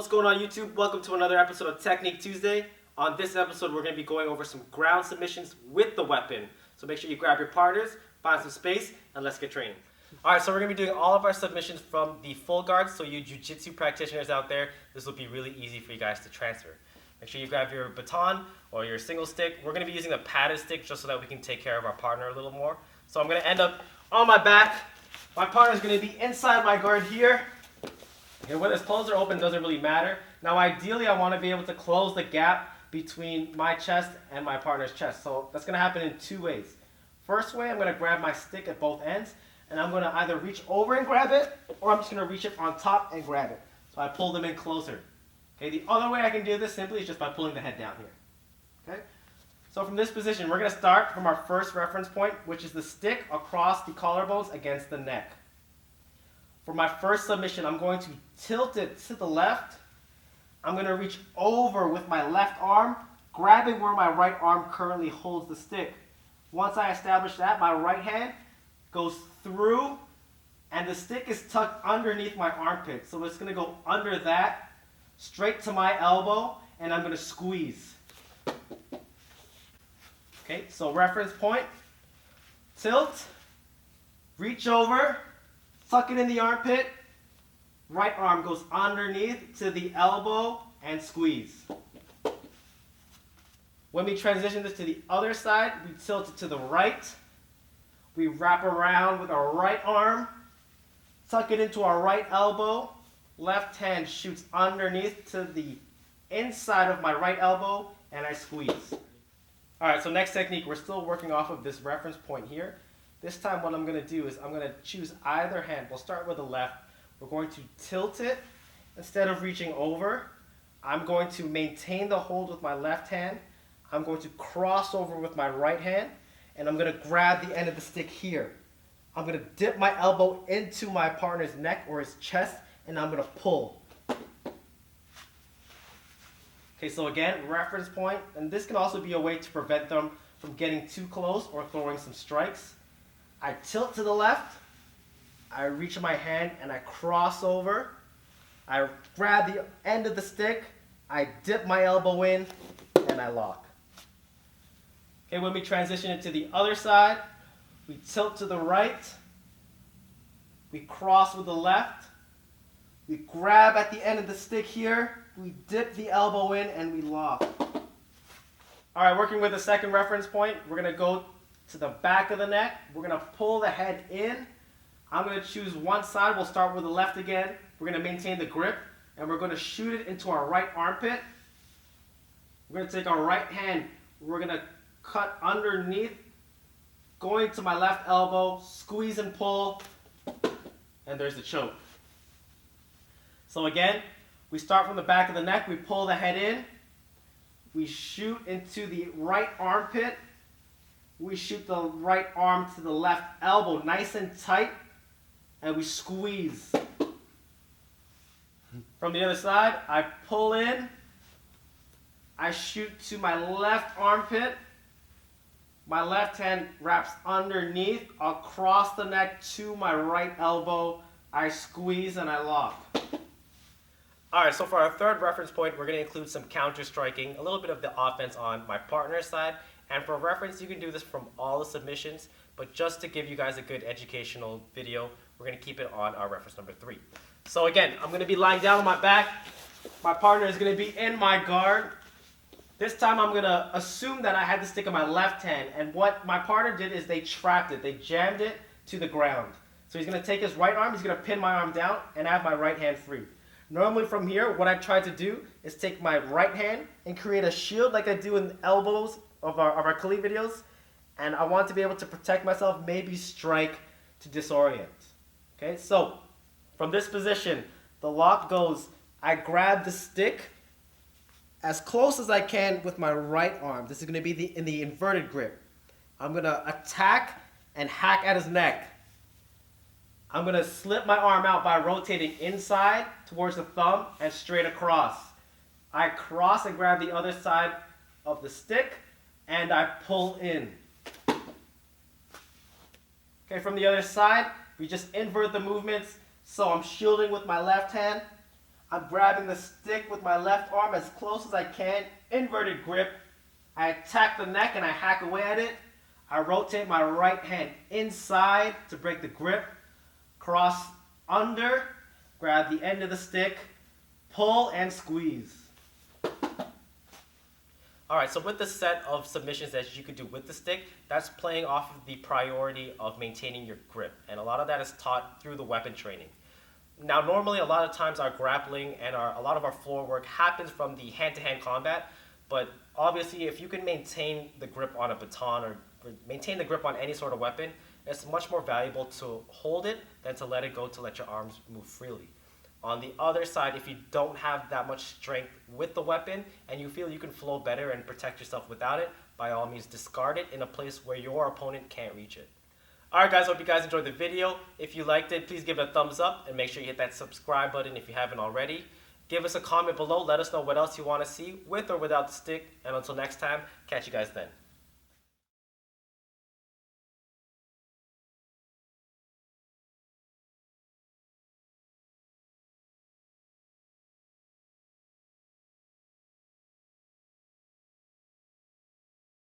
What's going on YouTube? Welcome to another episode of Technique Tuesday. On this episode we're going to be going over some ground submissions with the weapon. So make sure you grab your partners, find some space, and let's get training. Alright, so we're going to be doing all of our submissions from the full guard. So you jiu-jitsu practitioners out there, this will be really easy for you guys to transfer. Make sure you grab your baton or your single stick. We're going to be using a padded stick just so that we can take care of our partner a little more. So I'm going to end up on my back. My partner is going to be inside my guard here. And whether it's closed or open doesn't really matter. Now ideally I want to be able to close the gap between my chest and my partner's chest. So that's going to happen in two ways. First way, I'm going to grab my stick at both ends and I'm going to either reach over and grab it, or I'm just going to reach it on top and grab it. So I pull them in closer. Okay, the other way I can do this simply is just by pulling the head down here. Okay? So from this position, we're going to start from our first reference point, which is the stick across the collarbones against the neck. For my first submission, I'm going to tilt it to the left. I'm going to reach over with my left arm, grabbing where my right arm currently holds the stick. Once I establish that, my right hand goes through, and the stick is tucked underneath my armpit. So it's going to go under that, straight to my elbow, and I'm going to squeeze. Okay, so reference point, tilt, reach over, tuck it in the armpit, right arm goes underneath to the elbow and squeeze. When we transition this to the other side, we tilt it to the right. We wrap around with our right arm, tuck it into our right elbow, left hand shoots underneath to the inside of my right elbow, and I squeeze. Alright, so next technique, we're still working off of this reference point here. This time what I'm going to do is I'm going to choose either hand. We'll start with the left. We're going to tilt it. Instead of reaching over, I'm going to maintain the hold with my left hand. I'm going to cross over with my right hand, and I'm going to grab the end of the stick here. I'm going to dip my elbow into my partner's neck or his chest, and I'm going to pull. Okay, so again, reference point, and this can also be a way to prevent them from getting too close or throwing some strikes. I tilt to the left, I reach my hand and I cross over. I grab the end of the stick, I dip my elbow in, and I lock. Okay, when we transition it to the other side, we tilt to the right, we cross with the left, we grab at the end of the stick here, we dip the elbow in, and we lock. Alright, working with the second reference point, we're going to go to the back of the neck. We're going to pull the head in. I'm going to choose one side. We'll start with the left again. We're going to maintain the grip, and we're going to shoot it into our right armpit. We're going to take our right hand. We're going to cut underneath, going to my left elbow, squeeze and pull, and there's the choke. So again, we start from the back of the neck. We pull the head in. We shoot into the right armpit. We shoot the right arm to the left elbow nice and tight, and we squeeze. From the other side, I pull in, I shoot to my left armpit, my left hand wraps underneath, across the neck to my right elbow, I squeeze and I lock. Alright, so for our third reference point, we're going to include some counter striking, a little bit of the offense on my partner's side. And for reference, you can do this from all the submissions, but just to give you guys a good educational video, we're going to keep it on our reference number 3. So again, I'm going to be lying down on my back. My partner is going to be in my guard. This time I'm going to assume that I had the stick in my left hand, and what my partner did is they trapped it. They jammed it to the ground. So he's going to take his right arm, he's going to pin my arm down, and have my right hand free. Normally from here, what I try to do is take my right hand and create a shield like I do in the elbows of our Kali videos, and I want to be able to protect myself, maybe strike to disorient. Okay, so from this position, the lock goes, I grab the stick as close as I can with my right arm. This is going to be in the inverted grip. I'm going to attack and hack at his neck. I'm going to slip my arm out by rotating inside towards the thumb and straight across. I cross and grab the other side of the stick, and I pull in. Okay, from the other side, we just invert the movements. So I'm shielding with my left hand. I'm grabbing the stick with my left arm as close as I can, inverted grip. I attack the neck and I hack away at it. I rotate my right hand inside to break the grip, cross under, grab the end of the stick, pull and squeeze. Alright, so with the set of submissions that you could do with the stick, that's playing off of the priority of maintaining your grip. And a lot of that is taught through the weapon training. Now, normally a lot of times our grappling and a lot of our floor work happens from the hand-to-hand combat, but obviously if you can maintain the grip on a baton or maintain the grip on any sort of weapon, it's much more valuable to hold it than to let it go to let your arms move freely. On the other side, if you don't have that much strength with the weapon and you feel you can flow better and protect yourself without it, by all means discard it in a place where your opponent can't reach it. Alright guys, hope you guys enjoyed the video. If you liked it, please give it a thumbs up and make sure you hit that subscribe button if you haven't already. Give us a comment below, let us know what else you want to see with or without the stick, and until next time, catch you guys then.